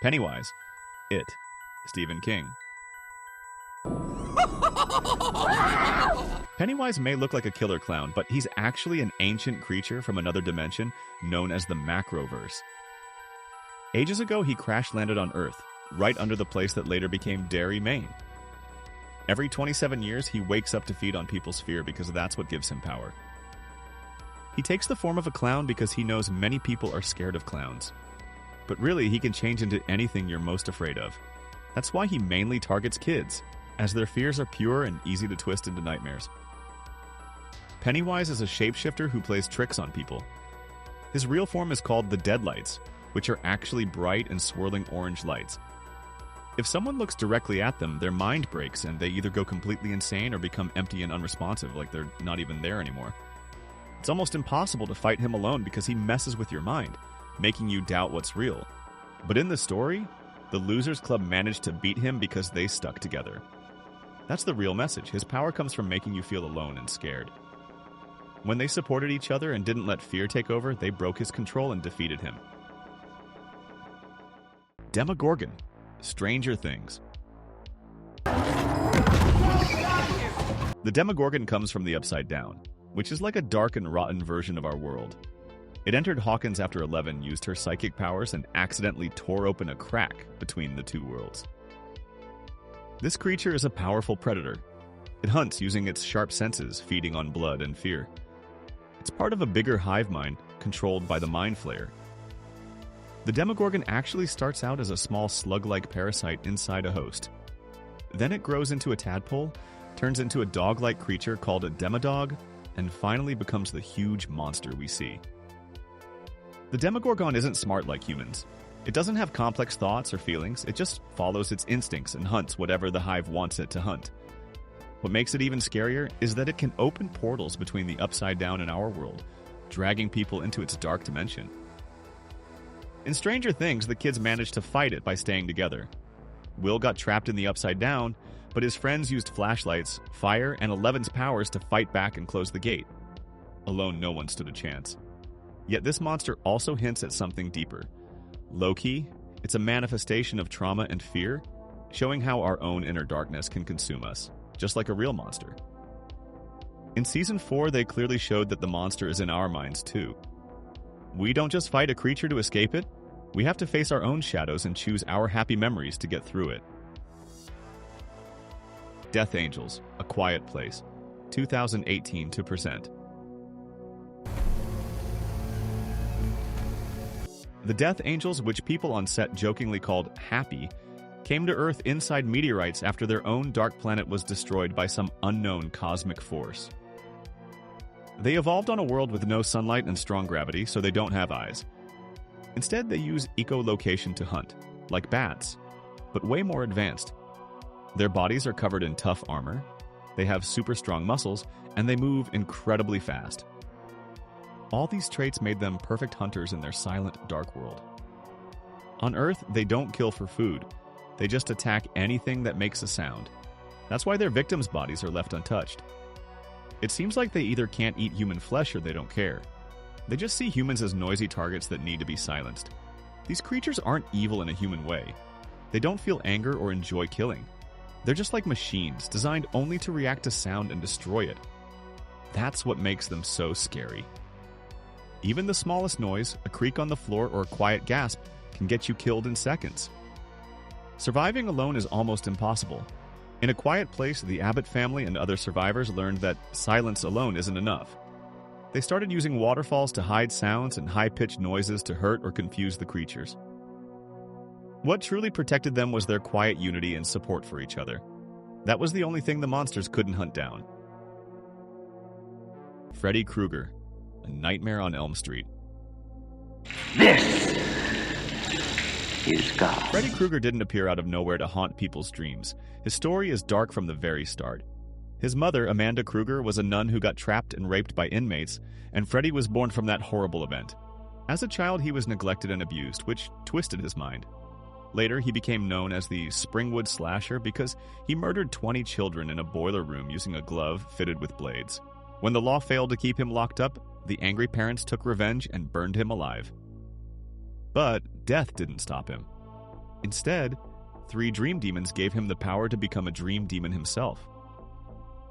Pennywise. It. Stephen King. Pennywise may look like a killer clown, but he's actually an ancient creature from another dimension known as the Macroverse. Ages ago, he crash-landed on Earth, right under the place that later became Derry, Maine. Every 27 years, he wakes up to feed on people's fear because that's what gives him power. He takes the form of a clown because he knows many people are scared of clowns. But really, he can change into anything you're most afraid of. That's why he mainly targets kids, as their fears are pure and easy to twist into nightmares. Pennywise is a shapeshifter who plays tricks on people. His real form is called the Deadlights, which are actually bright and swirling orange lights. If someone looks directly at them, their mind breaks and they either go completely insane or become empty and unresponsive, like they're not even there anymore. It's almost impossible to fight him alone because he messes with your mind, making you doubt what's real. But in the story, the Losers Club managed to beat him because they stuck together. That's the real message. His power comes from making you feel alone and scared. When they supported each other and didn't let fear take over, they broke his control and defeated him. Demogorgon. Stranger Things. The Demogorgon comes from the Upside Down, which is like a dark and rotten version of our world. It entered Hawkins after Eleven used her psychic powers and accidentally tore open a crack between the two worlds. This creature is a powerful predator. It hunts using its sharp senses, feeding on blood and fear. It's part of a bigger hive mind controlled by the Mind Flayer. The Demogorgon actually starts out as a small slug-like parasite inside a host. Then it grows into a tadpole, turns into a dog-like creature called a demodog, and finally becomes the huge monster we see. The Demogorgon isn't smart like humans. It doesn't have complex thoughts or feelings, it just follows its instincts and hunts whatever the hive wants it to hunt. What makes it even scarier is that it can open portals between the Upside Down and our world, dragging people into its dark dimension. In Stranger Things, the kids managed to fight it by staying together. Will got trapped in the Upside Down, but his friends used flashlights, fire, and Eleven's powers to fight back and close the gate. Alone, no one stood a chance. Yet this monster also hints at something deeper. Low-key, it's a manifestation of trauma and fear, showing how our own inner darkness can consume us, just like a real monster. In Season 4, they clearly showed that the monster is in our minds too. We don't just fight a creature to escape it, we have to face our own shadows and choose our happy memories to get through it. Death Angels, A Quiet Place, 2018 to present. The Death Angels, which people on set jokingly called Happy, came to Earth inside meteorites after their own dark planet was destroyed by some unknown cosmic force. They evolved on a world with no sunlight and strong gravity, so they don't have eyes. Instead, they use echolocation to hunt, like bats, but way more advanced. Their bodies are covered in tough armor, they have super strong muscles, and they move incredibly fast. All these traits made them perfect hunters in their silent, dark world. On Earth, they don't kill for food. They just attack anything that makes a sound. That's why their victims' bodies are left untouched. It seems like they either can't eat human flesh or they don't care. They just see humans as noisy targets that need to be silenced. These creatures aren't evil in a human way. They don't feel anger or enjoy killing. They're just like machines, designed only to react to sound and destroy it. That's what makes them so scary. Even the smallest noise, a creak on the floor or a quiet gasp, can get you killed in seconds. Surviving alone is almost impossible. In A Quiet Place, the Abbott family and other survivors learned that silence alone isn't enough. They started using waterfalls to hide sounds and high-pitched noises to hurt or confuse the creatures. What truly protected them was their quiet unity and support for each other. That was the only thing the monsters couldn't hunt down. Freddy Krueger, A Nightmare on Elm Street. This is God. Freddy Krueger didn't appear out of nowhere to haunt people's dreams. His story is dark from the very start. His mother, Amanda Krueger, was a nun who got trapped and raped by inmates, and Freddy was born from that horrible event. As a child, he was neglected and abused, which twisted his mind. Later, he became known as the Springwood Slasher because he murdered 20 children in a boiler room using a glove fitted with blades. When the law failed to keep him locked up, the angry parents took revenge and burned him alive. But death didn't stop him. Instead, 3 dream demons gave him the power to become a dream demon himself.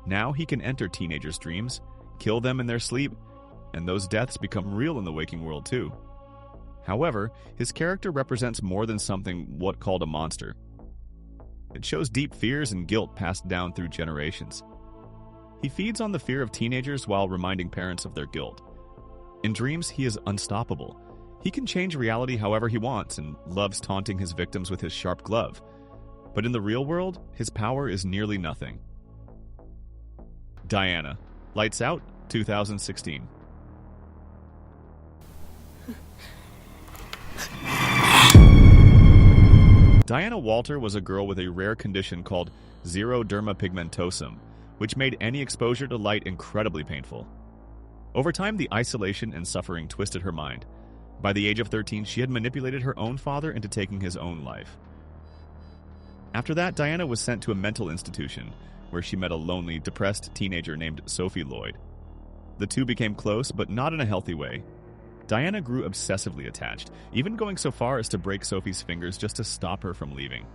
Now he can enter teenagers' dreams, kill them in their sleep, and those deaths become real in the waking world too. However, his character represents more than something what called a monster. It shows deep fears and guilt passed down through generations. He feeds on the fear of teenagers while reminding parents of their guilt. In dreams, he is unstoppable. He can change reality however he wants and loves taunting his victims with his sharp glove. But in the real world, his power is nearly nothing. Diana. Lights Out, 2016. Diana Walter was a girl with a rare condition called xeroderma pigmentosum, which made any exposure to light incredibly painful. Over time, the isolation and suffering twisted her mind. By the age of 13, she had manipulated her own father into taking his own life. After that, Diana was sent to a mental institution, where she met a lonely, depressed teenager named Sophie Lloyd. The two became close, but not in a healthy way. Diana grew obsessively attached, even going so far as to break Sophie's fingers just to stop her from leaving.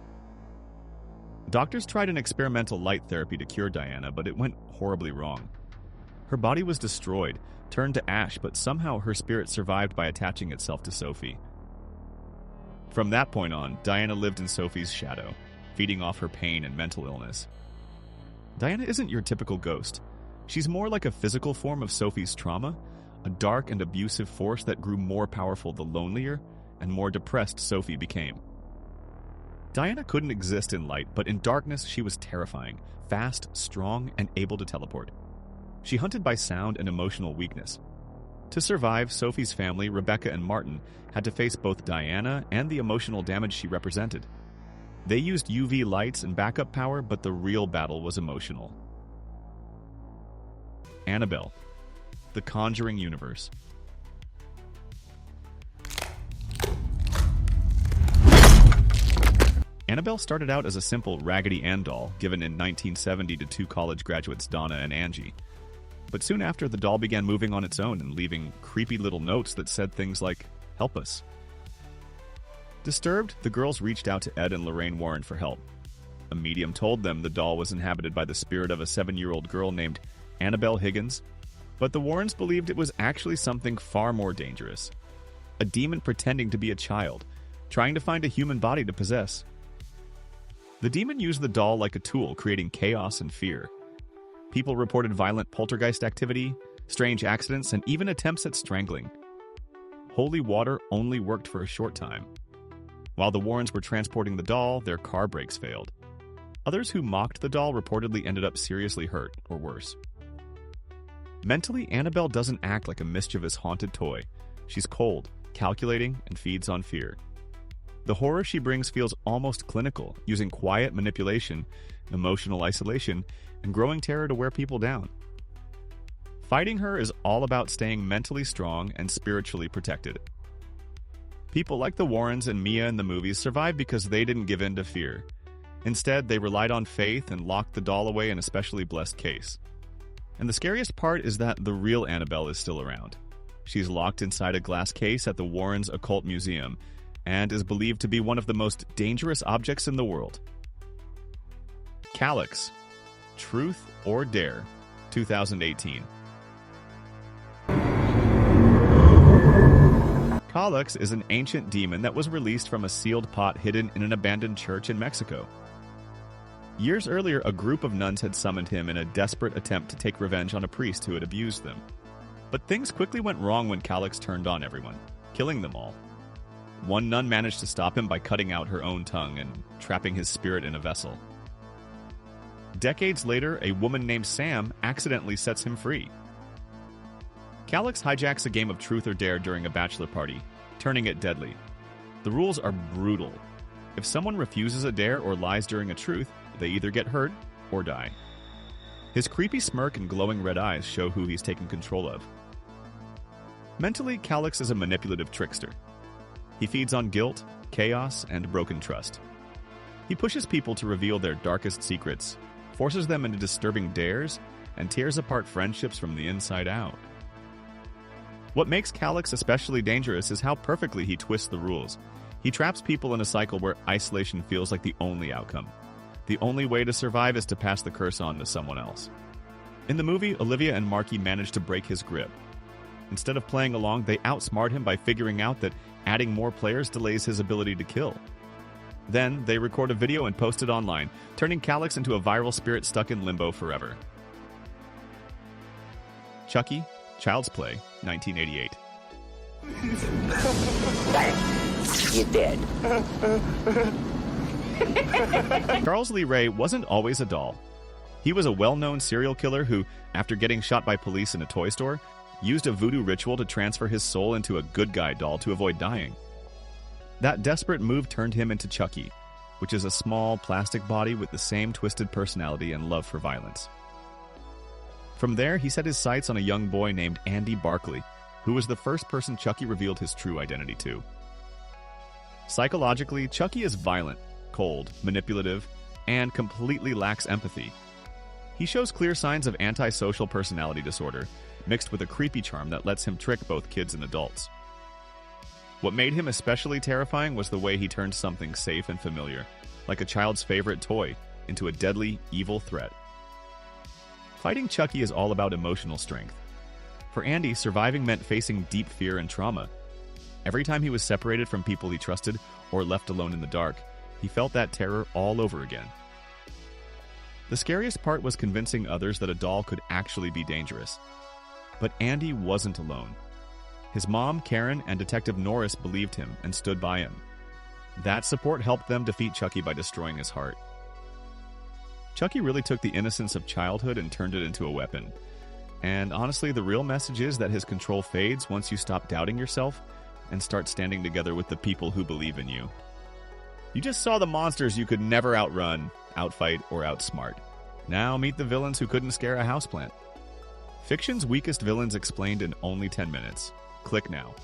Doctors tried an experimental light therapy to cure Diana, but it went horribly wrong. Her body was destroyed, turned to ash, but somehow her spirit survived by attaching itself to Sophie. From that point on, Diana lived in Sophie's shadow, feeding off her pain and mental illness. Diana isn't your typical ghost. She's more like a physical form of Sophie's trauma, a dark and abusive force that grew more powerful the lonelier and more depressed Sophie became. Diana couldn't exist in light, but in darkness she was terrifying, fast, strong, and able to teleport. She hunted by sound and emotional weakness. To survive, Sophie's family, Rebecca and Martin, had to face both Diana and the emotional damage she represented. They used UV lights and backup power, but the real battle was emotional. Annabelle. The Conjuring Universe. Annabelle started out as a simple Raggedy Ann doll given in 1970 to 2 college graduates Donna and Angie. But soon after, the doll began moving on its own and leaving creepy little notes that said things like, "Help us." Disturbed, the girls reached out to Ed and Lorraine Warren for help. A medium told them the doll was inhabited by the spirit of a 7-year-old girl named Annabelle Higgins, but the Warrens believed it was actually something far more dangerous. A demon pretending to be a child, trying to find a human body to possess. The demon used the doll like a tool, creating chaos and fear. People reported violent poltergeist activity, strange accidents, and even attempts at strangling. Holy water only worked for a short time. While the Warrens were transporting the doll, their car brakes failed. Others who mocked the doll reportedly ended up seriously hurt, or worse. Mentally, Annabelle doesn't act like a mischievous haunted toy. She's cold, calculating, and feeds on fear. The horror she brings feels almost clinical, using quiet manipulation, emotional isolation, and growing terror to wear people down. Fighting her is all about staying mentally strong and spiritually protected. People like the Warrens and Mia in the movies survived because they didn't give in to fear. Instead, they relied on faith and locked the doll away in a specially blessed case. And the scariest part is that the real Annabelle is still around. She's locked inside a glass case at the Warrens Occult Museum and is believed to be one of the most dangerous objects in the world. Calyx. Truth or Dare, 2018. Calyx is an ancient demon that was released from a sealed pot hidden in an abandoned church in Mexico. Years earlier, a group of nuns had summoned him in a desperate attempt to take revenge on a priest who had abused them. But things quickly went wrong when Calyx turned on everyone, killing them all. One nun managed to stop him by cutting out her own tongue and trapping his spirit in a vessel. Decades later, a woman named Sam accidentally sets him free. Calyx hijacks a game of Truth or Dare during a bachelor party, turning it deadly. The rules are brutal. If someone refuses a dare or lies during a truth, they either get hurt or die. His creepy smirk and glowing red eyes show who he's taking control of. Mentally, Calyx is a manipulative trickster. He feeds on guilt, chaos, and broken trust. He pushes people to reveal their darkest secrets, forces them into disturbing dares, and tears apart friendships from the inside out. What makes Calyx especially dangerous is how perfectly he twists the rules. He traps people in a cycle where isolation feels like the only outcome. The only way to survive is to pass the curse on to someone else. In the movie, Olivia and Marky manage to break his grip. Instead of playing along, they outsmart him by figuring out that adding more players delays his ability to kill. Then, they record a video and post it online, turning Calyx into a viral spirit stuck in limbo forever. Chucky, Child's Play, 1988. You're dead. Charles Lee Ray wasn't always a doll. He was a well-known serial killer who, after getting shot by police in a toy store, used a voodoo ritual to transfer his soul into a good guy doll to avoid dying. That desperate move turned him into Chucky, which is a small plastic body with the same twisted personality and love for violence. From there, he set his sights on a young boy named Andy Barkley, who was the first person Chucky revealed his true identity to. Psychologically, Chucky is violent, cold, manipulative, and completely lacks empathy. He shows clear signs of antisocial personality disorder, mixed with a creepy charm that lets him trick both kids and adults. What made him especially terrifying was the way he turned something safe and familiar, like a child's favorite toy, into a deadly, evil threat. Fighting Chucky is all about emotional strength. For Andy, surviving meant facing deep fear and trauma. Every time he was separated from people he trusted or left alone in the dark, he felt that terror all over again. The scariest part was convincing others that a doll could actually be dangerous. But Andy wasn't alone. His mom, Karen, and Detective Norris believed him and stood by him. That support helped them defeat Chucky by destroying his heart. Chucky really took the innocence of childhood and turned it into a weapon. And honestly, the real message is that his control fades once you stop doubting yourself and start standing together with the people who believe in you. You just saw the monsters you could never outrun, outfight, or outsmart. Now meet the villains who couldn't scare a houseplant. Fiction's weakest villains explained in only 10 minutes. Click now.